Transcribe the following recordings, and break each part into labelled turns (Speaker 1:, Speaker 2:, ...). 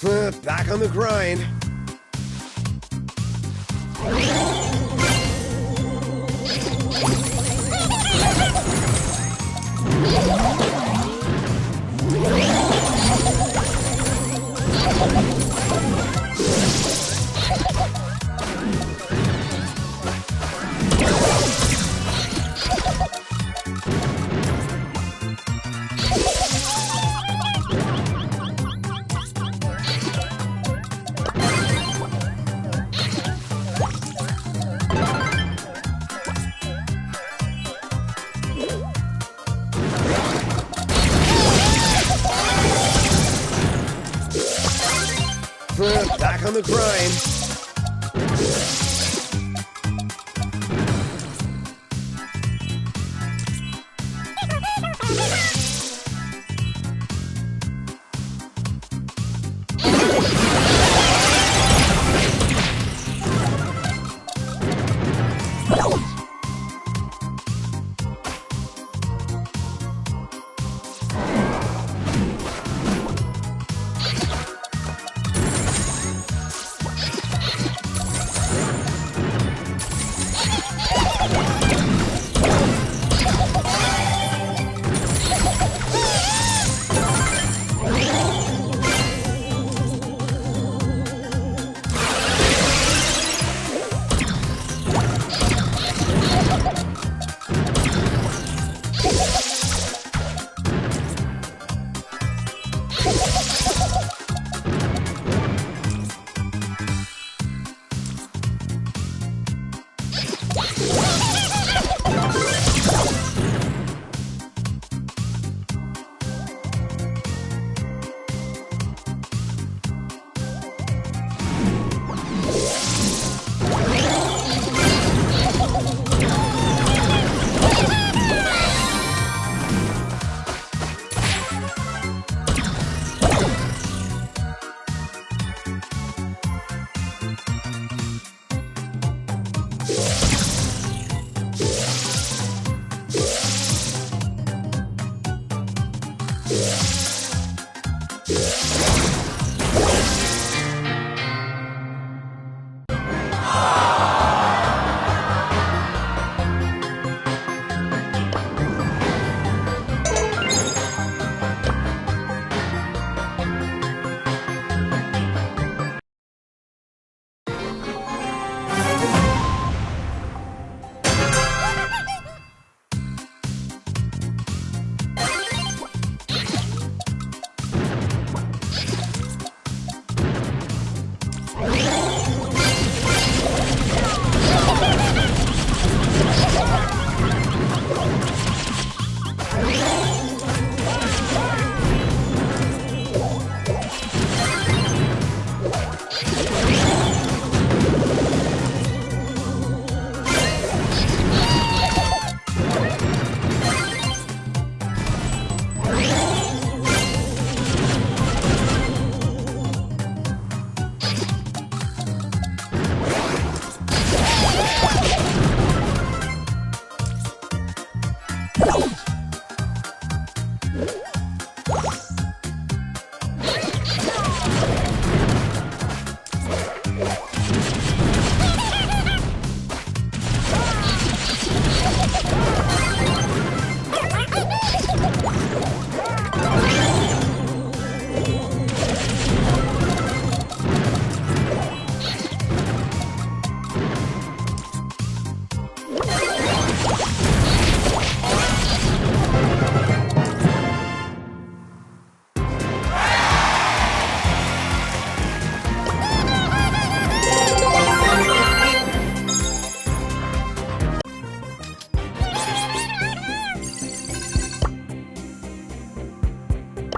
Speaker 1: Back on the grind. Back on the grind.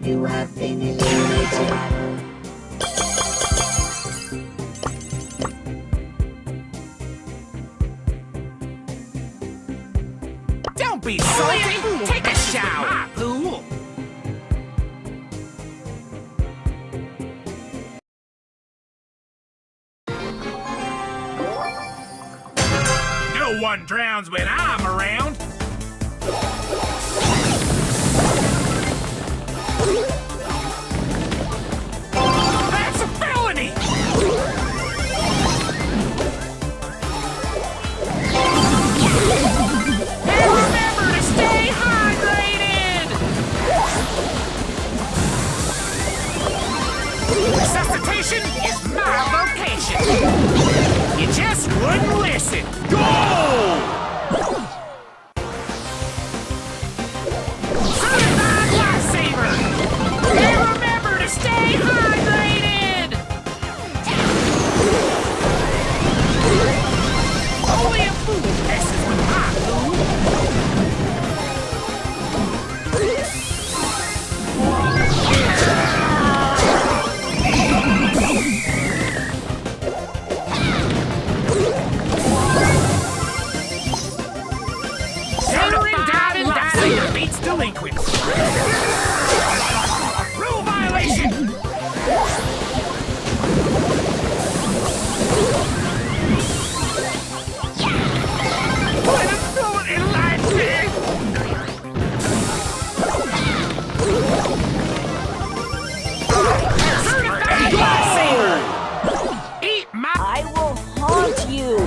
Speaker 2: You have finished the
Speaker 3: Don't be salty! Take a shower! Fool! No one drowns when I'm around! That's Resuscitation is my vocation. You just wouldn't listen. Go! Certified lifesaver! And remember to stay hydrated! Only a fool messes with my food. Certified lifesaver beats delinquents. Rule violation! What a thought in life, man! Certified lifesaver! Eat my...
Speaker 4: I will haunt you.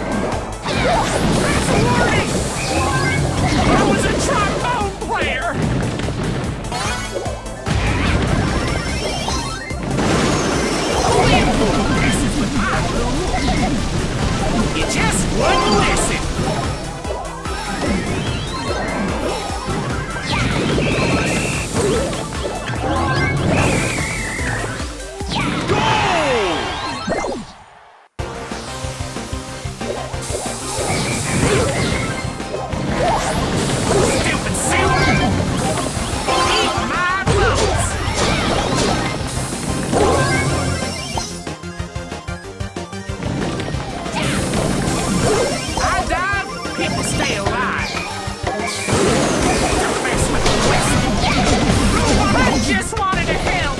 Speaker 3: That's a warning! I was a trombone player! Only a fool messes with my food. You just wouldn't listen. Stupid suit! Eat my clothes! I die, people stay alive. Don't mess with the whiskey. I just wanted to help.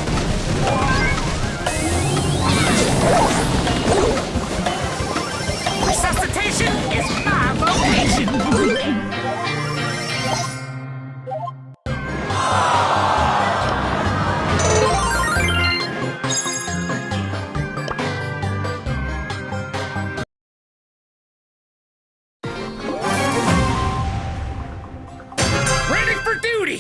Speaker 3: Resuscitation is my vocation. Ready for duty!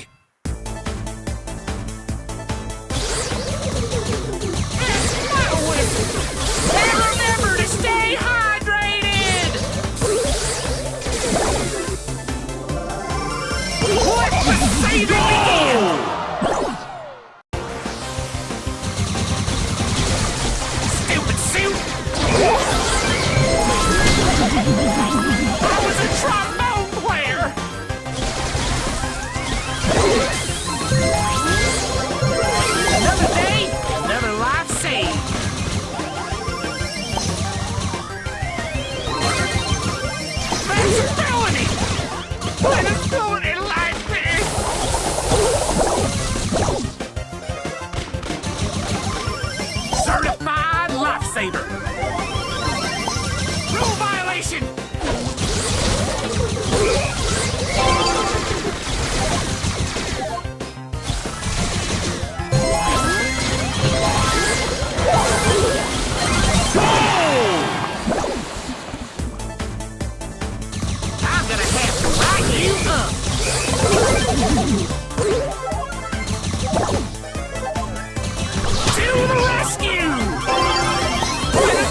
Speaker 3: That's my whistle! And remember to stay hydrated! Let the saving begin! Stupid suit! I was a trombone player! Another day, another life saved. That's a felony! What a felony life is! Certified lifesaver. Rule violation! I'm gonna have to light you up. To the rescue! What a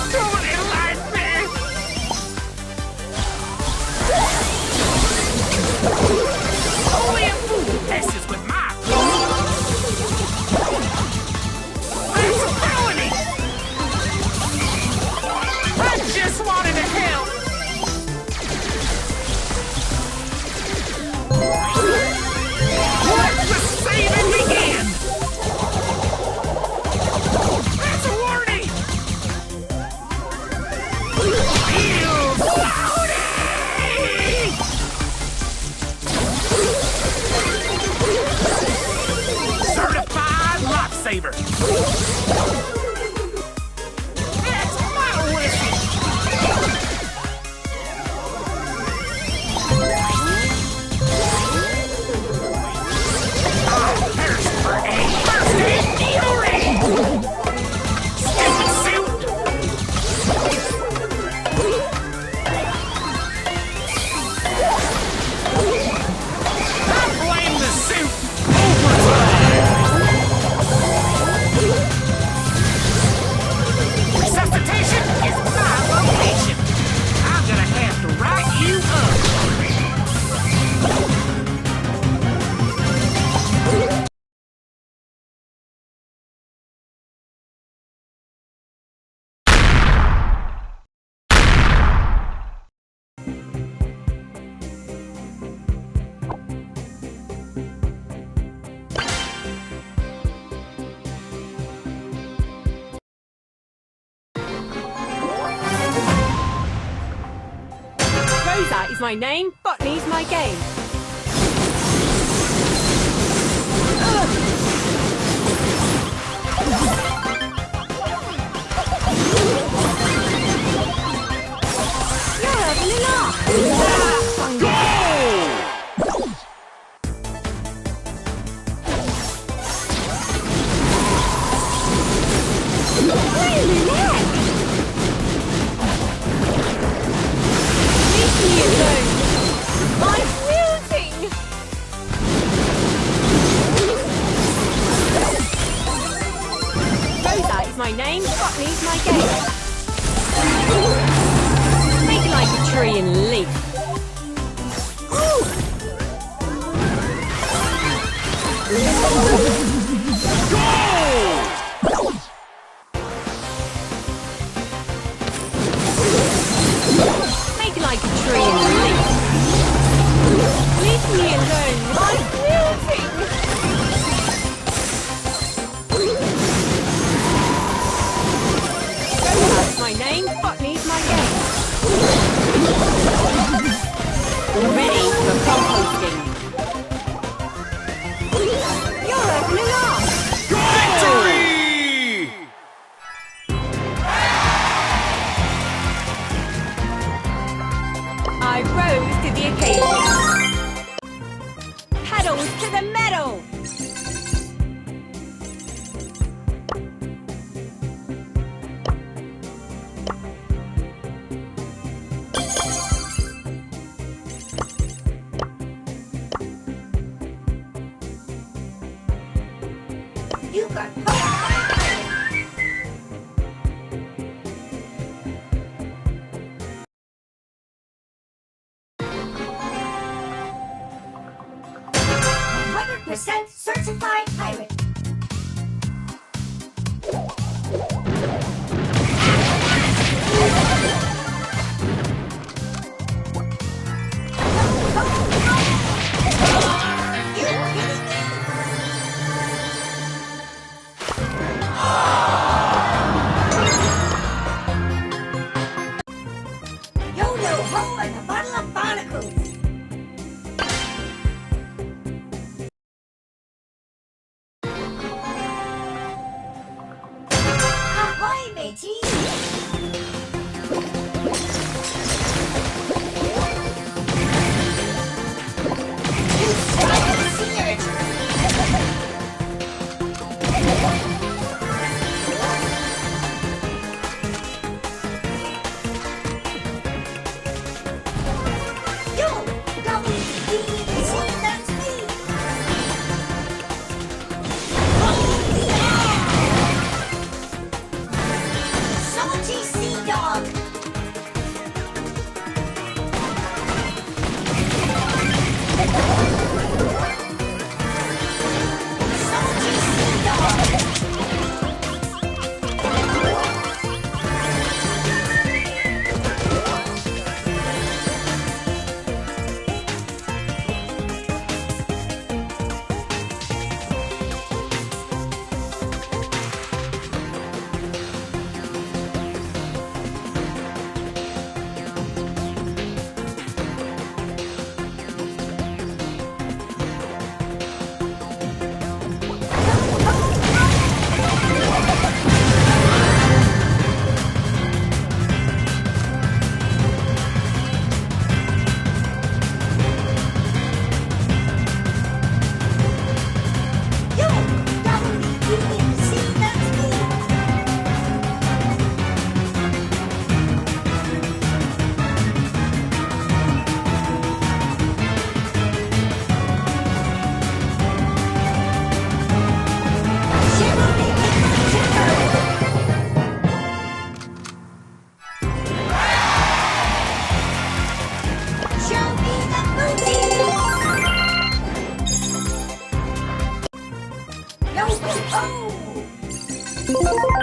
Speaker 4: is my name, botany's my game. You're having a laugh. Really mad. Leave me alone. I'm wilting. Rosa is my name, botany's my game. Make it like a tree and leaf. Make it like a tree and leaf. Leave me alone. I'm wilting. That's my name, botany's my game. Ready for composting. You're having a laugh.
Speaker 1: Victory!
Speaker 4: I rose to the occasion. Pedals to the metal.
Speaker 2: You got % certified pirate. Yo-yo-ho and a bottle of barnacles. Ahoy, matey! You strike sea urchin! Yo, WBC, that's me! Salty sea dog! Salty sea dog! Yo, WBC, that's me! Shiver me Show me the booty! Yo, oh!